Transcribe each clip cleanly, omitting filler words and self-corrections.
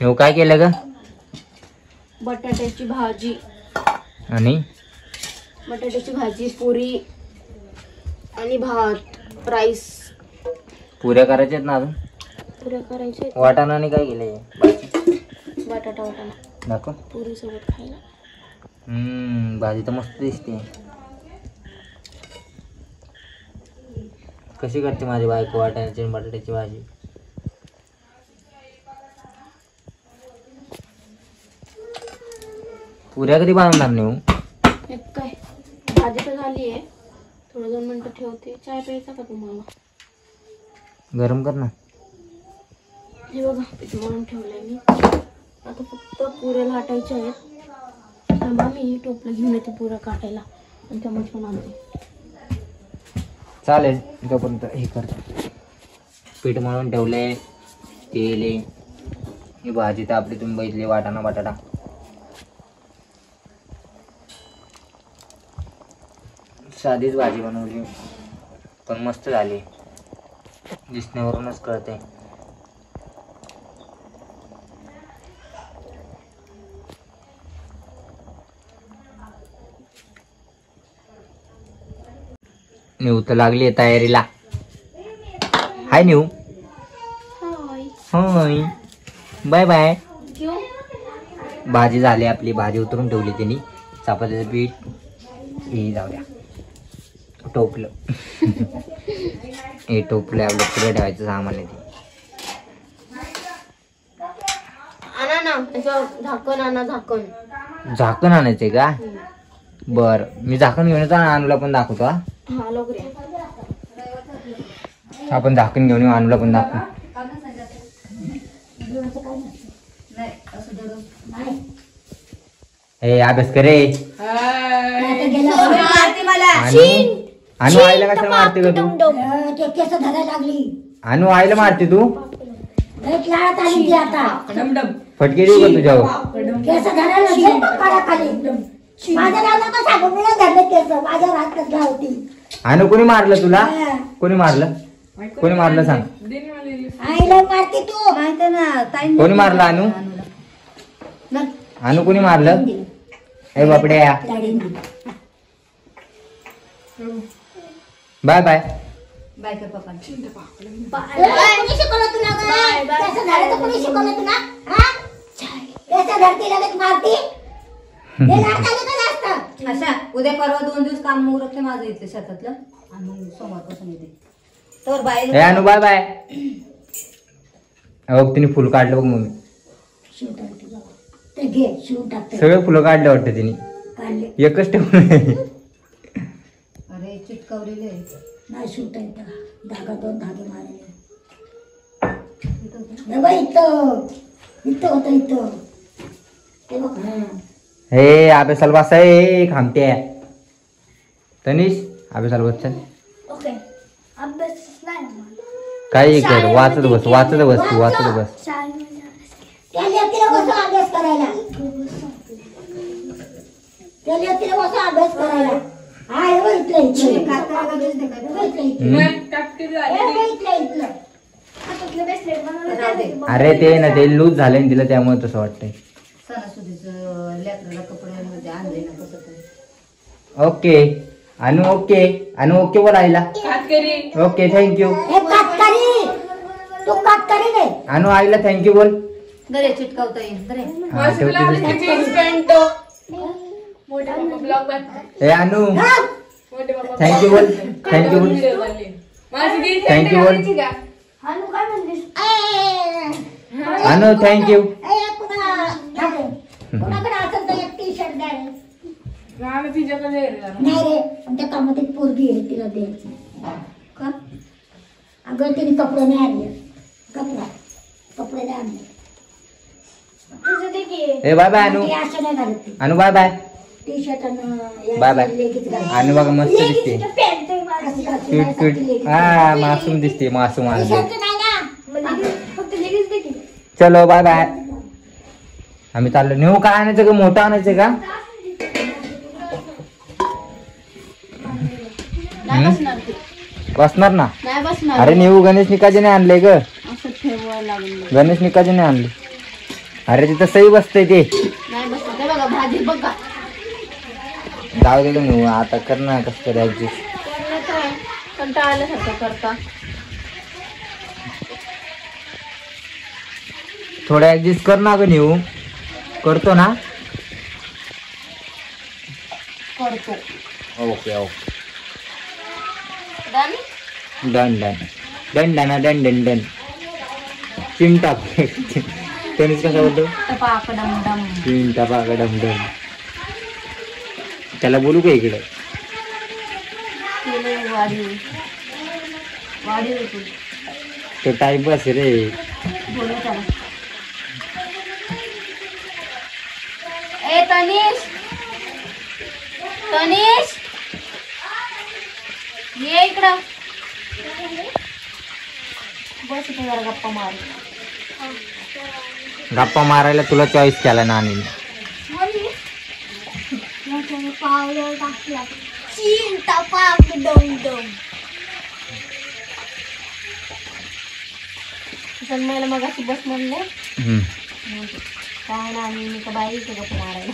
तू काय केलं ग? बटाट्याची भाजी आणि बटाट्याची भाजी, पुरी आणि भात, राईस. पुऱ्या करायच्या आहेत ना अजून? पुऱ्या करायचे. वाटाणा आणि काय केलंय? बटाटा वाटाणा दाखव. पुरी सोबत खायला. भाजी तर मस्त दिसते. कशी करते माझी बायको वाटाण्याची आणि बटाट्याची भाजी? पुऱ्या कधी बनवणार नाही? काय भाजी तर झाली आहे, थोडं 2 मिनिटं ठेवते. चाय प्यायचा का तुम्हाला? गरम कर ना. हे बघा पीठ मळून ठेवलंय मी. आता फक्त पुऱ्या लाटायच्या आहेत. थांबा मी टोपलं घेऊन येते पुऱ्या काटायला आणि चमच पण आणते. चालेल तोपर्यंत हे करतो. पीठ मळून ठेवलंय, तेल आहे, ही भाजी तर आपली तुम्ही बघितली वाटाणा बटाटा. साधीच भाजी बनवली पण मस्त झाली, दिसण्यावरूनच कळते. न्यू तर लागली तयारीला. हाय न्यू. Hi bye bye. भाजी झाली आपली, भाजी उतरून ठेवली त्यांनी. चपातीचं पीठ हे जाऊ द्या. टोपलं हे टोपलं आपलं पुढे ठेवायचं सामान आहे ते. आणा ना त्याचं झाकण, आणा झाकण. झाकण आणायचंय का? बर मी झाकण घेऊन येतो. अनुला पण दाखवतो. हा लवकर या. आपण झाकण घेऊन येऊ, अनुला पण दाखवू. ए अभ्यास करे. अनु आईला कशाला मारते ग तू? अनु आईला मारते तू? फटके देऊ का तुझ्यावर? अनु कोणी मारलं तुला? कोणी मारलं? कोणी मारलं सांग. कोणी मारलं अनु? अनु कोणी मारलं? ए बापड्या. Bye bye. बाय कर पप्पा. कोणी शिकवलं तुला ग? त्याचं झालं तर कोणी शिकवलं तुला? हा? त्याच्या घरती लगेच मारती? हे लाटायला का जास्त? अशा उद्या परवा 2 दिवस काम उरकले माझं इथे शेतातलं आणि मग सोमवारपासून येते. तर बाय. ए अनु बाय बाय. बघ तिने फुल काढलं बघ मम्मी. सगळे फुलं काढले वाटतं तिने. एकच ठेवलं. अरे चिटकवलेले नाही शूट आहे धागा 2 धागे मारले. हे अभ्यासाला बसाय खांबते. तनिष अभ्यासाला बस. चल ओके अभ्यास नाही काही कर, वाचत बस वाचत बस तू वाचत बस. त्याला अभ्यास करायला. अभ्यास करायला. अरे ते ना ते लूज झाले ना तिला त्यामुळे तसं वाटतंय. सणासुदीचं लेकराला कपड्यांमध्ये आणले ना कसं तरी. ओके अनु ओके. अनु ओके बोलायला. Okay thank you. अनु आईला थँक्यू बोल. दरे चिटकावता येईल दरे. ए अनु थँक्यू बोल. थँक्यू बोल. थँक्यू बोल. अनु थँक्यू. नाही रे त्या कामात एक पोरगी आहे तिला द्यायची का? अगं तिने कपडे नाही आणले. कपडे नाही आणले. ए बाय बाय अनु. असं नाही घालत ती. Anu bye bye. T shirt bye bye. Anu बघा मस्त दिसते. Cute cute. हा मासूम दिसते मासूम. चलो बाय बाय. आम्ही चाललो. नेऊ काय आणायचं का? मोठं आणायचं का? बसणार ना. नाही बसणार. अरे नेऊ गणेश निकाजी नाही आणले ग. असं ठेवायला लागलं. गणेश निकाजी नाही आणले. अरे तिथं सही बसतंय ते. नाही बसत आहे बघा भाजी बघा. जाऊ दे तुम्ही आता कर ना कसं तरी ऍडजस्ट. करण्याचं आहे कंटाळा आल्यासारखं करता. थोडं ऍडजस्ट कर ना ग नेऊ. करतो ना. करतो. Okay okay. Done. Done done done done done done done. चिमटा टेनिस कसा बोलतो. टपाक डम डम. चिमटा पाका डम डम. त्याला बोलू का इकडे. केले वाढीव वाढीव तू तो टाइमपास रे. बोलू त्याला. ए तनिष तनिष ये इकडं. बस इथे जरा गप्पा मार. गप्पा मारायला तुला चॉईस केला ना आणि पावडर टाकला. चीन टपाक डम डम. जन्मायला मग अशी बस म्हणले काय ना आम्ही का बाई इथे गप्पा मारायला.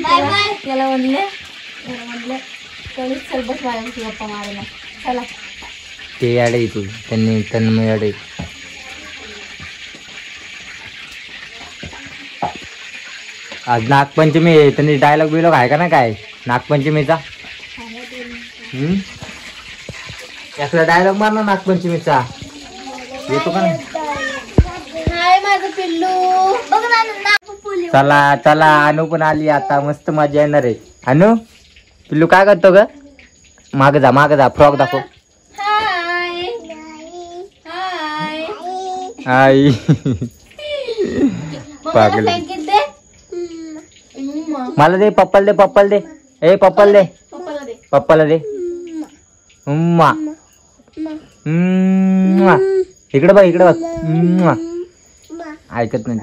बाय बाय त्याला म्हणले तरी चल बस माझ्याशी गप्पा मारायला. चला ते अडे तू त्यांनी तन्मय अडे. आज नागपंचमी आहे. त्यांनी डायलॉग बिलॉग आहे का ना काय नागपंचमीचा. यातला डायलॉग मार ना नागपंचमीचा. येतो का नाही. हाय माझं पिल्लू बघ ना. चला चला अनु पण आली आता. मस्त मजा येणार आहे. अनु पिल्लू काय करतो ग. माग जा फ्रॉक दाखव. हाय हाय आई पागल. मला दे पप्पाला दे. ए पप्पाला दे. पप्पाला दे. उम्मा उम्मा. इकडे बघ. उम्मा. ऐकत नाही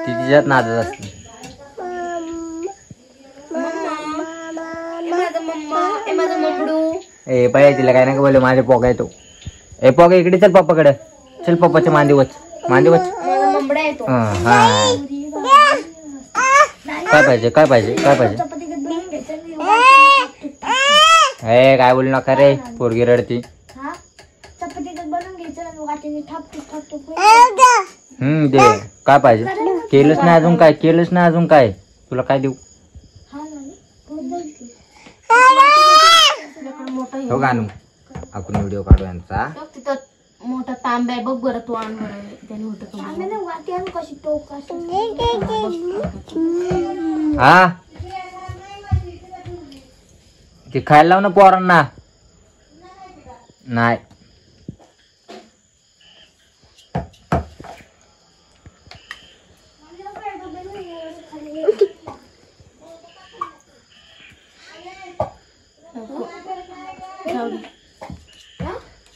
ती तिच्यात नादत असते. ए बाई तिला काय नाही बोल. माझे पोगा येतो. ए पोगा इकडे चल पप्पाकडे. चल पप्पाच्या मांदी वच. हा काय पाहिजे. हे काय बोलू नका रे. पोरगी रडती. दे काय पाहिजे. केलंच नाही अजून काय. तुला काय देऊ. हो गाणू आपण व्हिडिओ काढू यांचा. तिथं मोठा तांब्या आहे बघ बरं. तू आण बरं. त्याने होतं हा ते खायला लाव ना पोरांना. नाही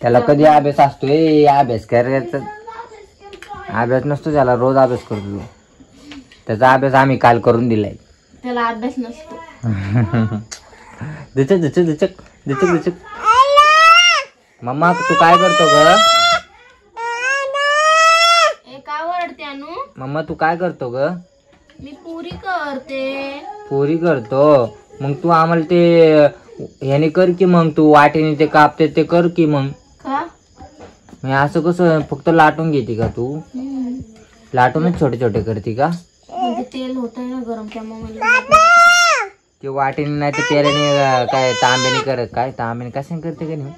त्याला कधी अभ्यास असतोय. अभ्यास करायचा अभ्यास नसतो त्याला. रोज अभ्यास करतो. त्याचा अभ्यास आम्ही काल करून दिलाय. त्याला अभ्यास नसतो. दिचक. मम्मा तू काय करतो ग. काय ओरडते अनु. मम्मा तू काय करतो ग. मी पुरी करतो. मग तू आम्हाला ते ह्याने कर की. मग तू वाटेने ते कापते ते कर की. मग असं कसं फक्त लाटून घेते का तू. लाटूनच छोटे छोटे करते का. म्हणजे तेल होत ना गरम त्यामुळे ते वाटेने नाही तर तेलाने काय तांब्याने करत. काय तांब्याने कशाने करते का नाही.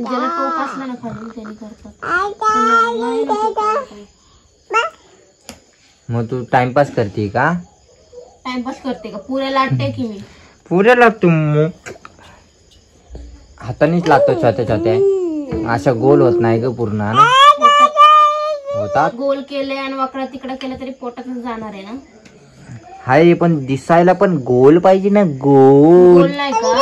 ज्याला टोक असला ना खाली त्याने करतात. मग तू टाइमपास करते का. टाइमपास करते का. पुऱ्या लाटते की मी. पुऱ्या लागतो. हातानेच लागतो छोट्या. अशा गोल होत नाही ग पूर्ण. होतात. गोल केले आणि वाकडा तिकडा केला तरी पोटातून जाणार आहे ना. हाय पण दिसायला पण गोल पाहिजे ना. गोल नाही का.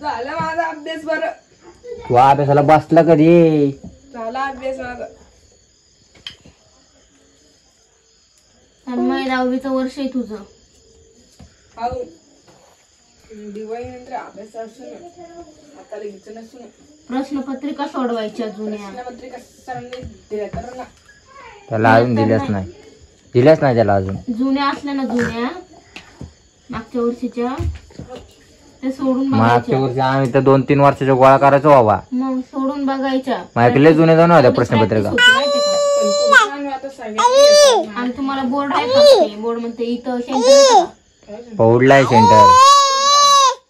झाला माझा अभ्यास. बरं तू अभ्यासाला बसला कधी. झाला अभ्यास माझा. आणि 10वीचं वर्ष आहे तुझं. दिवाळी नंतर अभ्यास असून आता लगेच नसून प्रश्नपत्रिका सोडवायच्या जुन्या. पत्रिका सरांनी दिल्या तर ना त्याला अजून दिल्याच नाही त्याला अजून. जुन्या असल्या ना जुन्या मागच्या वर्षीच्या ते सोडून मागच्या बघायच्या. वर्षी आम्ही तर 2-3 वर्षाच्या गोळा करायचो बाबा. मग सोडून बघायच्या. माझ्याकडे जुने जाऊन होत्या प्रश्नपत्रिका. आता सगळ्यांनी आणि तुम्हाला बोर्ड आहे का? बोर्ड म्हणते इथं सेंटर पौडला आहे सेंटर.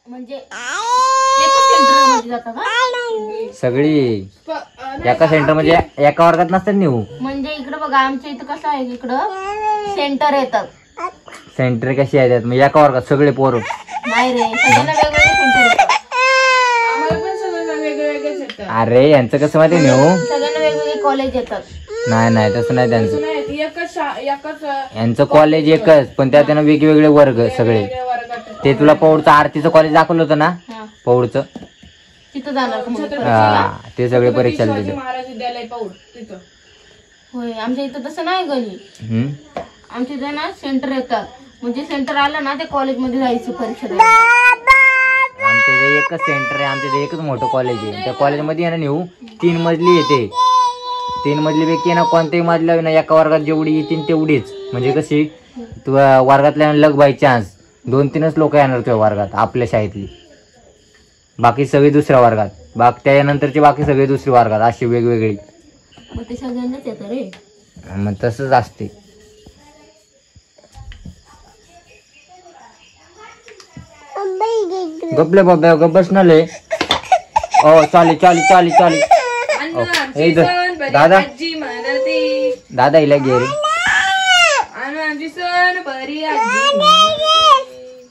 म्हणजे एकच सेंटर मध्ये जाता का? सगळी एका सेंटर म्हणजे एका वर्गात नसतात नेऊ. म्हणजे इकडं बघा आमच्या इथं कसं आहे, इकडं सेंटर येतात. सेंटर कशी आहेत मग एका वर्गात सगळे पोरं. नाही रे, सगळ्यांना वेगवेगळे सेंटर येतात. आम्हाला पण सगळं वेगवेगळेच येतात. अरे यांचं कसं माहिती नेऊ. सगळ्यांना वेगवेगळे कॉलेज येतात. नाही तसं नाही त्यांचं. नाही एकच यांचं कॉलेज एकच पण त्यात त्यांना वेगवेगळे वर्ग सगळे. वर्गात ते तुला पौडचं आरतीचं कॉलेज दाखवलं होतं ना हा, पौडचं. तिथं जाणार का मग? हा ते सगळे परीक्षाला दिले. महाराज विद्यालय पाऊड तिथं. होय, आमच्या इथं तसं नाही गणी. हम्म. आमच्या इथं ना सेंटर येतात. म्हणजे सेंटर आलं ना ते कॉलेजमध्ये जायचं परीक्षा द्यायला. आमच्या इथे एकच सेंटर आहे. आमच्या इथे एकच मोठं कॉलेज आहे. त्या कॉलेजमध्ये आहे ना नेऊ 3 मजली येते. 3 मजलीपैकी ना कोणत्याही मजल्या ना एका वर्गात जेवढी येतील तेवढीच. म्हणजे कशी तू वर्गातल्या लग बाय चान्स 2-3च लोक येणार तुझ्या वर्गात आपल्या शाळेतली. बाकी सगळे दुसऱ्या वर्गात. त्यानंतरचे बाकी सगळे दुसऱ्या वर्गात अशी वेगवेगळी. मग ते सगळ्यांनाच येतं रे. मग तसंच असते. गपले बाबा गप बसणारे. ओ चाली. ओ, हे इथं. दादा आजी म्हणती दादा हिला घे रे. आणि आमची सोन बरी आजी म्हणती.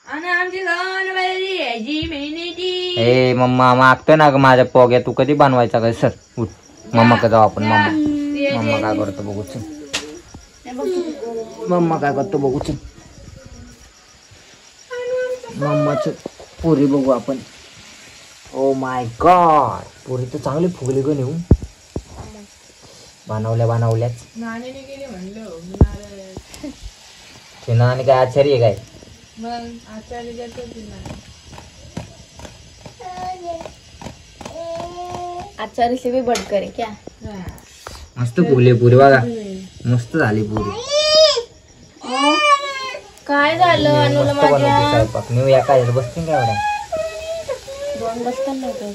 आणि आमची सोन बरी आजी म्हणती. ए मम्मा मागतो ना ग माझ्या पोग्या. तू कधी बनवायचा काय सर उठ. मम्मा का जाऊ आपण. मम्मा काय करतो बघू चल. मम्मा काय करतो बघू चल. मम्माच पुरी बघू आपण. ओ माय गॉड पुरी तर चांगली फुगली ग नेऊ. बनवल्याच. नाण्याने गेली म्हणलं तिनं आणि काय आश्चर्य आहे काय. मग आचार्य जातो आचार्य से भी बढ़कर है क्या? मस्त फुगली पुरी बघा. मस्त झाली पुरी. काय झालं अनुला मस्त बनवते माझ्या? स्वयंपाक. नेऊ एका ह्याच्यात बसतील काय एवढ्या. दोन बसताना नव्हतं.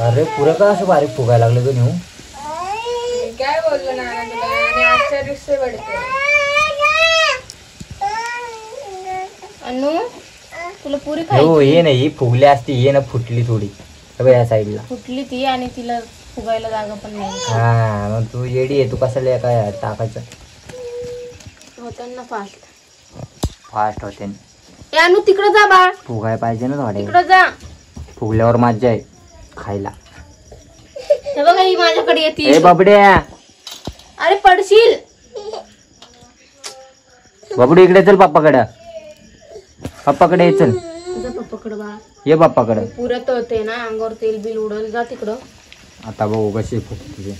अरे पुरं का असं बारीक फुगायला लागलं ग नेऊ. काय बोललो नाना तुला. आणि आचार्य से बडकर. अनु तुला पुरी हो खायची? ये नाही फुगली असती. ये ना फुटली थोडी या साईडला. फुटली ती आणि तिला फुगायला जागा पण नाही. हा मग तू येडी आहे. तू कशाला काय टाकायचं. होताना फास्ट फास्ट होते. ए अनु तिकडं जा बा. फुगाय पाहिजे ना थोडे. तिकडं जा. फुगल्यावर मज्जा आहे खायला. हे बघा ही माझ्याकडे ए येते. बाबड्या अरे पडशील. बाबडू इकडे चल पप्पाकडे. पप्पाकडे ये चल. जा पप्पाकडं बा. ये पप्पाकडे. पुऱ्या तळते ना अंगावर तेल बिल उडल. जा तिकडं. आता बघू कशी फुगते.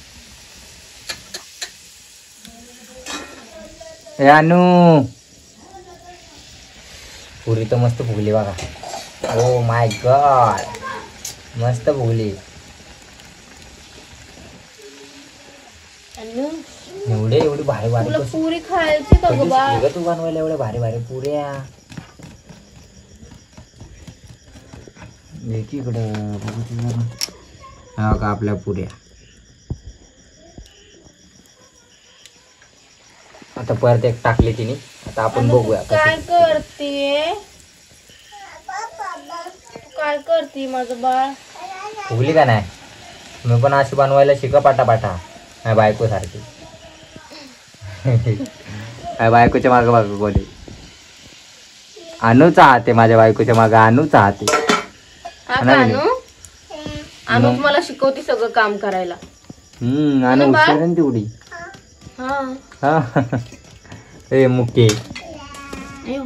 ए अनु पुरी तर मस्त फुगली बघा. ओ माय गॉड मस्त फुगली. अनु एवढी भारी भारी तुला कशी पुरी खायची का ग बा? शिकली ग तू बनवायला एवढ्या भारी भारी पुऱ्या. इकडं बघू तुला. हा का आपल्या पुऱ्या. आता परत एक टाकली तिने. आता आपण बघूया काय करते? काय करते माझं बाळ? फुगली का नाही. मी पण अशी बनवायला शिका पाटा माझ्या बायको सारखी. माझ्या बायकोच्या मागं मागं बोले. अनूच आहाते माझ्या बायकोच्या मागं. अनूच आहाते. हा का अनु? अनु मला शिकवते सगळं काम करायला. अनु हुशार आहे ना तेवढी. हा हा ए मुके. अयो.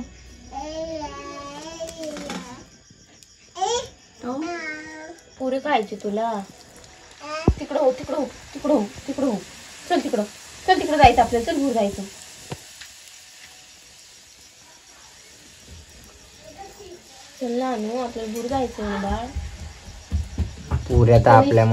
पुरी खायची तुला. तिकडं हो. चल तिकडं जायचं आपल्याला. चल दूर जायचं. चल ना आणू आपल्याला दूर जायचं ना बाळ. पुऱ्या तर आपल्या